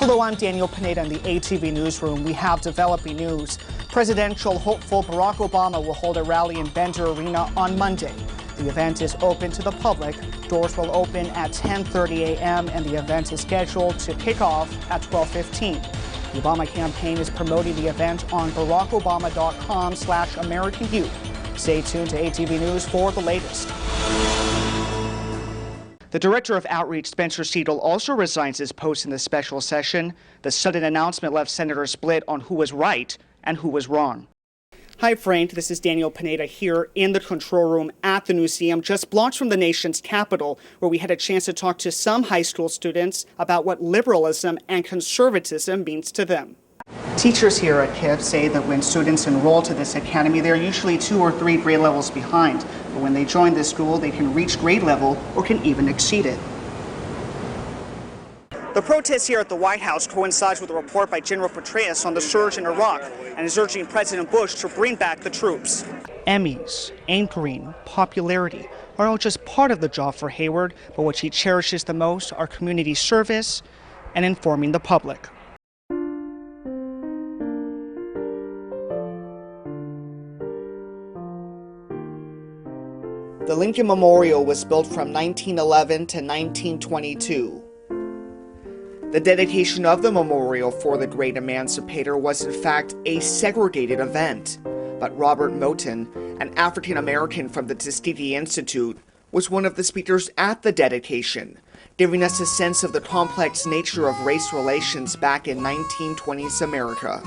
Hello, I'm Daniel Pineda in the ATV Newsroom. We have developing news. Presidential hopeful Barack Obama will hold a rally in Bender Arena on Monday. The event is open to the public. Doors will open at 10:30 a.m. and the event is scheduled to kick off at 12:15. The Obama campaign is promoting the event on barackobama.com/American Youth. Stay tuned to ATV News for the latest. The director of outreach, Spencer Seidel, also resigns his post in the special session. The sudden announcement left senators split on who was right and who was wrong. Hi, Frank. This is Daniel Pineda here in the control room at the Newseum, just blocks from the nation's capital, where we had a chance to talk to some high school students about what liberalism and conservatism means to them. Teachers here at KIPP say that when students enroll to this academy, they're usually 2 or 3 grade levels behind. But when they join this school, they can reach grade level or can even exceed it. The protest here at the White House coincides with a report by General Petraeus on the surge in Iraq and is urging President Bush to bring back the troops. Emmys, anchoring, popularity are all just part of the job for Hayward, but what she cherishes the most are community service and informing the public. The Lincoln Memorial was built from 1911 to 1922. The dedication of the memorial for the great emancipator was in fact a segregated event. But Robert Moten, an African American from the Tuskegee Institute, was one of the speakers at the dedication, giving us a sense of the complex nature of race relations back in 1920s America.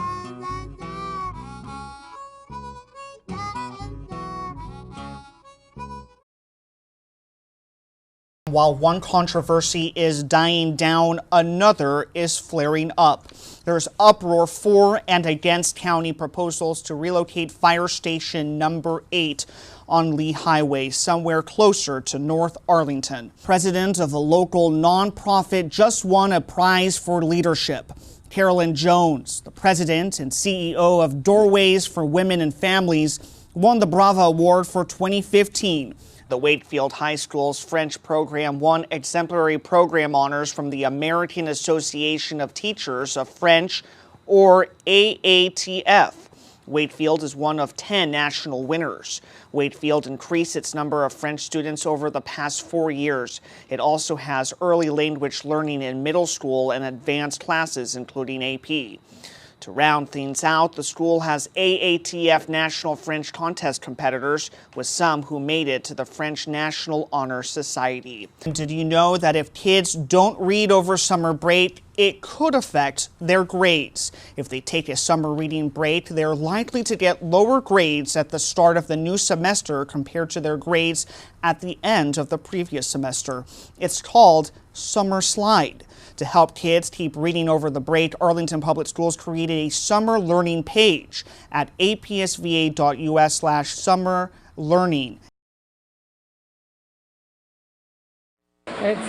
While one controversy is dying down, another is flaring up. There's uproar for and against county proposals to relocate Fire Station Number 8 on Lee Highway, somewhere closer to North Arlington. President of a local nonprofit just won a prize for leadership. Carolyn Jones, the president and CEO of Doorways for Women and Families, won the Brava Award for 2015. The Wakefield High School's French program won exemplary program honors from the American Association of Teachers of French, or AATF. Wakefield is one of 10 national winners. Wakefield increased its number of French students over the past 4 years. It also has early language learning in middle school and advanced classes, including AP. To round things out, the school has AATF National French Contest competitors, with some who made it to the French National Honor Society. Did you know that if kids don't read over summer break, it could affect their grades? If they take a summer reading break, they're likely to get lower grades at the start of the new semester compared to their grades at the end of the previous semester. It's called summer slide. To help kids keep reading over the break, Arlington Public Schools created a summer learning page at apsva.us/summer learning.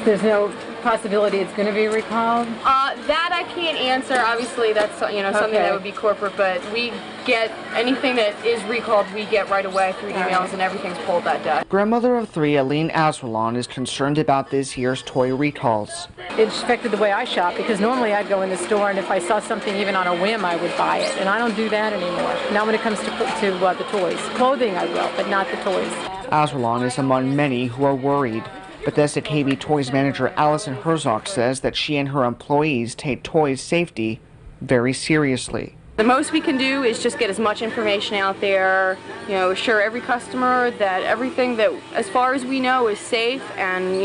There's no possibility it's going to be recalled? That I can't answer. Obviously, that's something that would be corporate, but we get anything that is recalled, we get right away through emails, and everything's pulled that day. Grandmother of 3, Aline Asralon, is concerned about this year's toy recalls. It affected the way I shop, because normally I'd go in the store and if I saw something even on a whim, I would buy it, and I don't do that anymore. Now when it comes to the toys. Clothing I will, but not the toys. Asralon is among many who are worried. Bethesda KB Toys manager Allison Herzog says that she and her employees take toys safety very seriously. The most we can do is just get as much information out there, assure every customer that everything that, as far as we know, is safe and,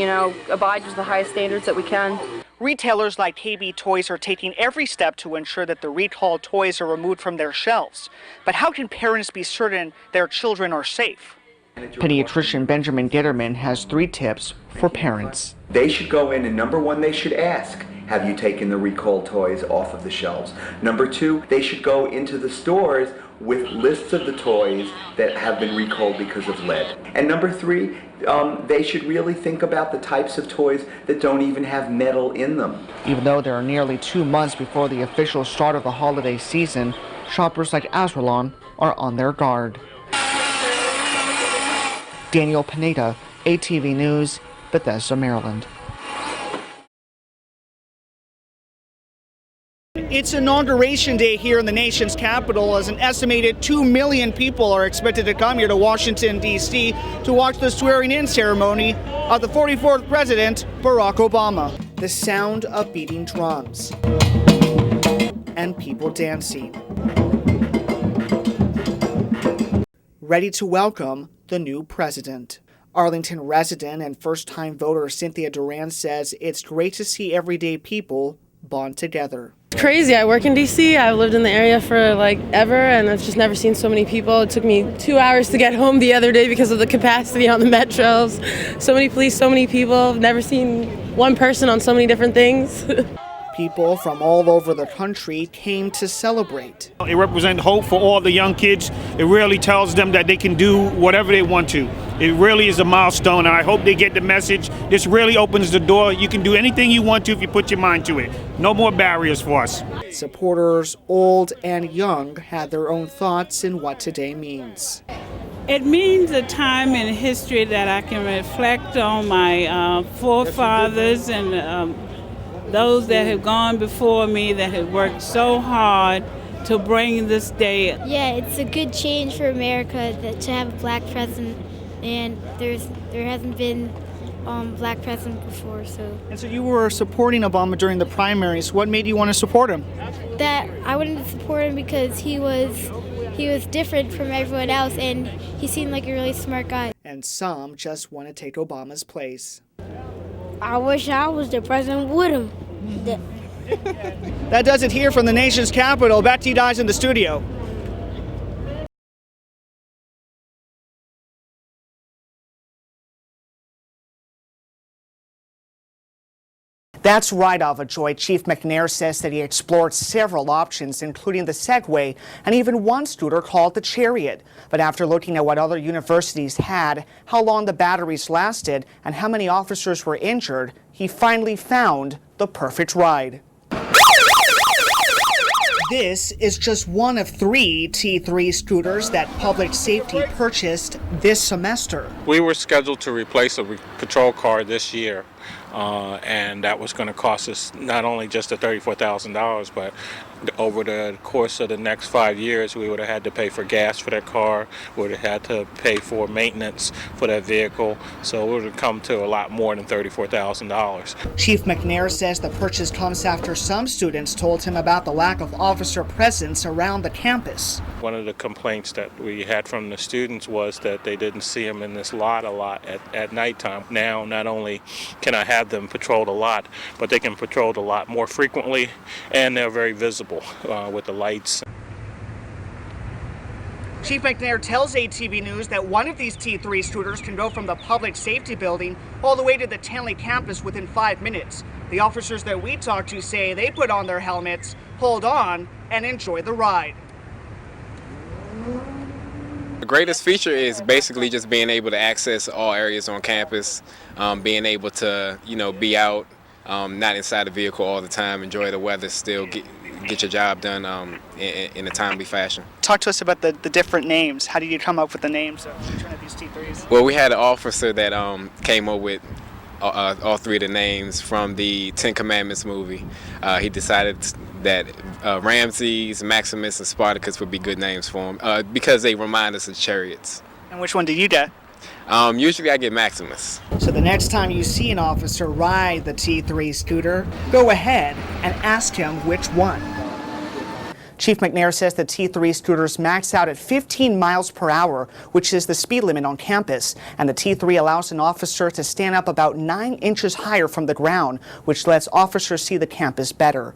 abides with the highest standards that we can. Retailers like KB Toys are taking every step to ensure that the recalled toys are removed from their shelves. But how can parents be certain their children are safe? Pediatrician Benjamin Gitterman has 3 tips for parents. They should go in and number 1, they should ask, have you taken the recalled toys off of the shelves? Number 2, they should go into the stores with lists of the toys that have been recalled because of lead. And number 3, they should really think about the types of toys that don't even have metal in them. Even though there are nearly 2 months before the official start of the holiday season, shoppers like Asralon are on their guard. Daniel Pineda, ATV News, Bethesda, Maryland. It's inauguration day here in the nation's capital, as an estimated 2 million people are expected to come here to Washington, D.C. to watch the swearing-in ceremony of the 44th President, Barack Obama. The sound of beating drums and people dancing, ready to welcome the new president. Arlington resident and first-time voter Cynthia Duran says it's great to see everyday people bond together. It's crazy. I work in D.C. I've lived in the area for ever, and I've just never seen so many people. It took me 2 hours to get home the other day because of the capacity on the metros. So many police, so many people. I've never seen one person on so many different things. People from all over the country came to celebrate. It represents hope for all the young kids. It really tells them that they can do whatever they want to. It really is a milestone, and I hope they get the message. This really opens the door. You can do anything you want to if you put your mind to it. No more barriers for us. Supporters, old and young, had their own thoughts in what today means. It means a time in history that I can reflect on my forefathers and those that have gone before me that have worked so hard to bring this day. Yeah, it's a good change for America to have a black president, and there hasn't been black president before. And so you were supporting Obama during the primaries. What made you want to support him? That I wanted to support him because he was different from everyone else, and he seemed like a really smart guy. And some just want to take Obama's place. I wish I was the president with him. That does it here from the nation's capital. Back to you guys in the studio. That's right, Alva Joy. Chief McNair says that he explored several options, including the Segway and even one scooter called the Chariot. But after looking at what other universities had, how long the batteries lasted, and how many officers were injured, he finally found the perfect ride. This is just one of 3 T3 scooters that public safety purchased this semester. We were scheduled to replace a patrol car this year, and that was going to cost us not only just the $34,000, but over the course of the next 5 years, we would have had to pay for gas for that car, would have had to pay for maintenance for that vehicle, so it would have come to a lot more than $34,000. Chief McNair says the purchase comes after some students told him about the lack of officer presence around the campus. One of the complaints that we had from the students was that they didn't see him in this lot a lot at nighttime. Now, not only can I have them patrol the lot, but they can patrol the lot more frequently, and they're very visible with the lights. Chief McNair tells ATV News that one of these T3 scooters can go from the public safety building all the way to the Tenley campus within 5 minutes. The officers that we talked to say they put on their helmets, hold on, and enjoy the ride. The greatest feature is basically just being able to access all areas on campus, being able to, be out, not inside the vehicle all the time, enjoy the weather, still get your job done in a timely fashion. Talk to us about the different names. How did you come up with the names of these T3s? Well, we had an officer that came up with all 3 of the names from the 10 Commandments movie. He decided that Ramses, Maximus, and Spartacus would be good names for him because they remind us of chariots. And which one did you get? Usually I get Maximus. So the next time you see an officer ride the T3 scooter, go ahead and ask him which one. Chief McNair says the T3 scooters max out at 15 miles per hour, which is the speed limit on campus. And the T3 allows an officer to stand up about 9 inches higher from the ground, which lets officers see the campus better.